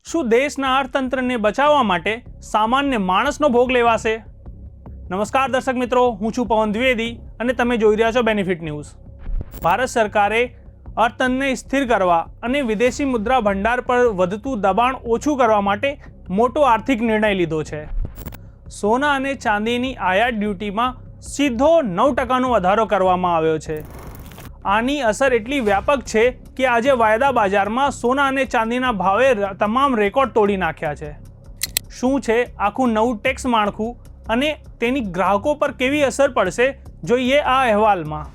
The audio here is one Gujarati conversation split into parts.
શું દેશના અર્થતંત્રને બચાવવા માટે સામાન્ય માણસનો ભોગ લેવાશે? નમસ્કાર દર્શક મિત્રો, હું છું પવન દ્વિવેદી અને તમે જોઈ રહ્યા છો બેનિફિટ ન્યૂઝ. ભારત સરકારે અર્થતંત્રને સ્થિર કરવા અને વિદેશી મુદ્રા ભંડાર પર વધતું દબાણ ઓછું કરવા માટે મોટો આર્થિક નિર્ણય લીધો છે. સોના અને ચાંદીની આયાત ડ્યુટીમાં સીધો 9% વધારો કરવામાં આવ્યો છે. આની અસર એટલી વ્યાપક છે કે આજે વાયદા બજારમાં સોના અને ચાંદીના ભાવે તમામ રેકોર્ડ તોડી નાખ્યા છે. શું છે આખું નવું ટેક્સ માળખું અને તેની ગ્રાહકો પર કેવી અસર પડશે, જોઈએ આ અહેવાલમાં.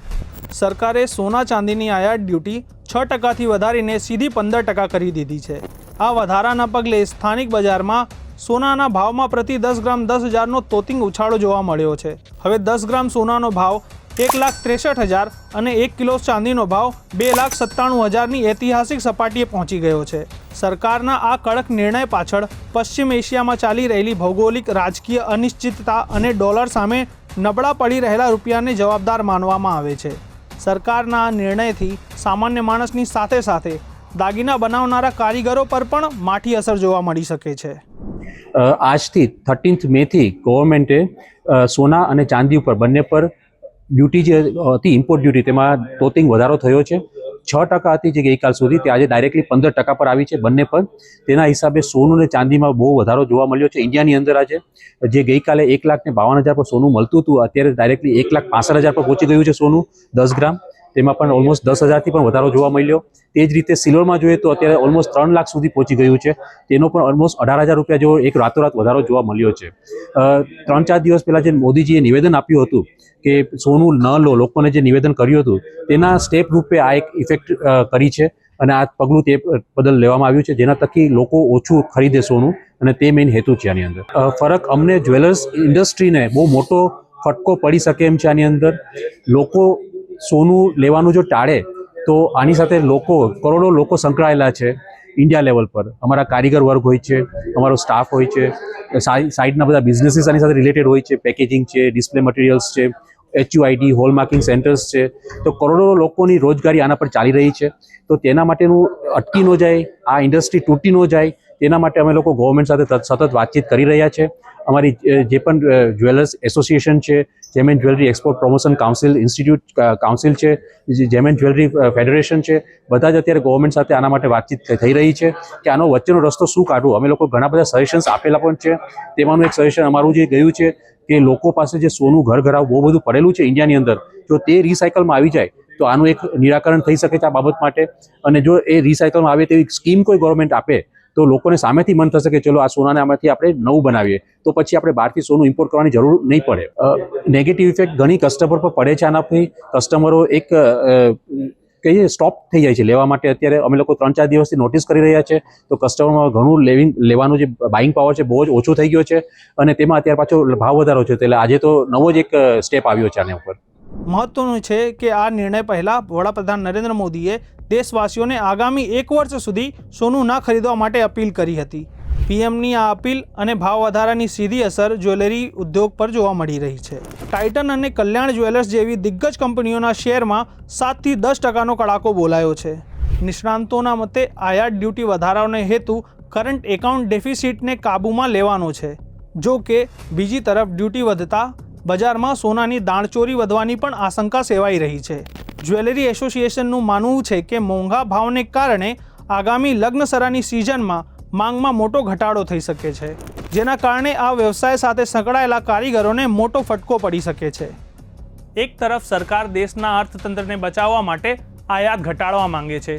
સરકારે સોના ચાંદીની આયાત ડ્યુટી 6%થી વધારીને સીધી 15% કરી દીધી છે. આ વધારાના પગલે સ્થાનિક બજારમાં સોનાના ભાવમાં પ્રતિ 10 ગ્રામ 10,000નો તોતિંગ ઉછાળો જોવા મળ્યો છે. હવે 10 ગ્રામ સોનાનો ભાવ 1,63,000 અને 1 કિલો ચાંદીનો ભાવ 2,97,000ની ઐતિહાસિક સપાટીએ પહોંચી ગયો છે. સરકારના આ કડક નિર્ણય પાછળ પશ્ચિમ એશિયામાં ચાલી રહેલી ભૌગોલિક રાજકીય અનિશ્ચિતતા અને ડોલર સામે નબળા પડી રહેલા રૂપિયાને જવાબદાર માનવામાં આવે છે. સરકારના આ નિર્ણયથી સામાન્ય માણસની સાથે સાથે દાગીના બનાવનારા કારીગરો પર પણ માઠી અસર જોવા મળી શકે છે. આજથી 13th મેથી ગવર્મેન્ટે સોના અને ચાંદી ઉપર બંને પર ડ્યુટી જે હતી ઇમ્પોર્ટ ડ્યુટી તેમાં તોતિંગ વધારો થયો છે. 6% હતી જે ગઈકાલ સુધી, તે આજે ડાયરેક્ટલી 15% પર આવી છે બંને પર. તેના હિસાબે સોનું અને ચાંદીમાં બહુ વધારો જોવા મળ્યો છે. ઇન્ડિયાની અંદર આજે જે ગઈકાલે 1,52,000 પર સોનું મળતું હતું, અત્યારે ડાયરેક્ટલી 1,65,000 પર પહોંચી ગયું છે સોનું 10 ગ્રામ. તેમાં પણ ઓલમોસ્ટ 10,000થી પણ વધારો જોવા મળ્યો. તે જ રીતે સિલ્વરમાં જોઈએ તો અત્યારે ઓલમોસ્ટ 3 લાખ સુધી પહોંચી ગયું છે. તેનો પણ ઓલમોસ્ટ 18,000 રૂપિયા જેવો એક રાતોરાત વધારો જોવા મળ્યો છે. 3-4 દિવસ પહેલાં જે મોદીજીએ નિવેદન આપ્યું હતું કે સોનું ન લો, લોકોને જે નિવેદન કર્યું હતું તેના સ્ટેપ રૂપે આ એક ઇફેક્ટ કરી છે અને આ પગલું તે બદલ લેવામાં આવ્યું છે, જેના થકી લોકો ઓછું ખરીદે સોનું, અને તે મેઇન હેતુ છે આની અંદર. ફરક અમને જ્વેલર્સ ઇન્ડસ્ટ્રીને બહુ મોટો ફટકો પડી શકે એમ છે આની અંદર. લોકો સોનું લેવાનું જો ટાળે તો આની સાથે કરોડો લોકો સંકળાયેલા છે ઇન્ડિયા લેવલ પર. અમારા કારીગર વર્ગ હોય છે, અમારો સ્ટાફ હોય છે, સાઇડના બધા બિઝનેસીસ આની સાથે રિલેટેડ હોય છે, પેકેજિંગ છે, ડિસ્પ્લે મટીરિયલ્સ છે, HUID હોલમાર્કિંગ સેન્ટર્સ છે. તો કરોડો લોકોની રોજગારી આના પર ચાલી રહી છે. તો તેના માટેનું અટકી ન જાય, આ ઇન્ડસ્ટ્રી તૂટી ન જાય, તેના માટે અમે લોકો ગવર્મેન્ટ સાથે સતત વાતચીત કરી રહ્યા છે. અમારી જે પણ જ્વેલર્સ એસોસિએશન છે, gem and jewellery export promotion council institute council છે, જેમેન જ્વેલરી ફેડરેશન છે, બધા જ અત્યારે ગવર્મેન્ટ સાથે આના માટે વાતચીત થઈ રહી છે કે આનો વચ્ચેનો રસ્તો શું કાઢવું. અમે લોકો ઘણા બધા સજેશન્સ આપેલા પણ છે. તેમાંનું એક સજેશન અમારું જે ગયું છે કે લોકો પાસે જે સોનું ઘર બહુ બધું પડેલું છે ઇન્ડિયાની અંદર, જો તે રિસાયકલમાં આવી જાય તો આનું એક નિરાકરણ થઈ શકે છે આ બાબત માટે. અને જો એ રિસાયકલમાં આવે તેવી સ્કીમ કોઈ ગવર્મેન્ટ આપે તો લોકોને સામેથી મન થશે કે ચલો આ સોનાને આમાંથી આપણે નવું બનાવીએ, તો પછી આપણે બહારથી સોનું ઇમ્પોર્ટ કરવાની જરૂર નહીં પડે. નેગેટિવ ઇફેક્ટ ઘણી કસ્ટમર પર પડે છે આનાથી. કસ્ટમરો કહીએ સ્ટોપ થઈ જાય છે લેવા માટે. અત્યારે અમે લોકો 3-4 દિવસથી નોટિસ કરી રહ્યા છે તો કસ્ટમરમાં ઘણું લેવાનું જે બાઇંગ પાવર છે બહુ જ ઓછો થઈ ગયો છે, અને તેમાં અત્યારે પાછો ભાવ વધારો છે. એટલે આજે તો નવો જ એક સ્ટેપ આવ્યો છે આના ઉપર. મહત્વનું છે કે આ નિર્ણય પહેલા વડાપ્રધાન નરેન્દ્ર મોદીએ દેશવાસીઓને આગામી 1 વર્ષ સુધી સોનું ન ખરીદવા માટે અપીલ કરી હતી. પીએમની આ અપીલ અને ભાવ વધારાની સીધી અસર જ્વેલરી ઉદ્યોગ પર જોવા મળી રહી છે. ટાઇટન અને કલ્યાણ જ્વેલર્સ જેવી દિગ્ગજ કંપનીઓના શેરમાં 7થી 10%નો કડાકો બોલાયો છે. નિષ્ણાંતોના મતે આયાત ડ્યુટી વધારાનો હેતુ કરંટ એકાઉન્ટ ડેફિસિટને કાબૂમાં લેવાનો છે. જો કે બીજી તરફ ડ્યુટી વધતા બજારમાં સોનાની દાણચોરી વધવાની પણ આશંકા સેવાઈ રહી છે. જ્વેલરી એસોસિએશનનું માનવું છે કે મોંઘા ભાવને કારણે આગામી લગ્નસરાની સિઝનમાં માંગમાં મોટો ઘટાડો થઈ શકે છે, જેના કારણે આ વ્યવસાય સાથે સંકળાયેલા કારીગરોને મોટો ફટકો પડી શકે છે. એક તરફ સરકાર દેશના અર્થતંત્રને બચાવવા માટે આયાત ઘટાડવા માંગે છે,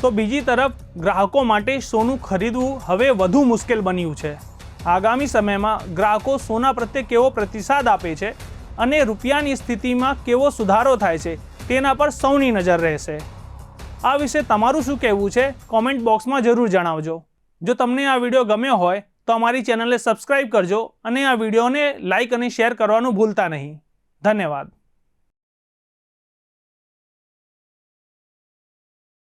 તો બીજી તરફ ગ્રાહકો માટે સોનું ખરીદવું હવે વધુ મુશ્કેલ બન્યું છે. આગામી સમયમાં ગ્રાહકો સોના પ્રત્યે કેવો પ્રતિસાદ આપે છે અને રૂપિયાની સ્થિતિમાં કેવો સુધારો થાય છે તેના પર સૌની નજર રહેશે. આ વિશે તમારું શું કહેવું છે, કોમેન્ટ બોક્સમાં જરૂર જણાવજો. જો તમને આ વિડીયો ગમ્યો હોય તો અમારી ચેનલને સબસ્ક્રાઈબ કરજો અને આ વિડીયોને લાઇક અને શેર કરવાનું ભૂલતા નહીં. ધન્યવાદ.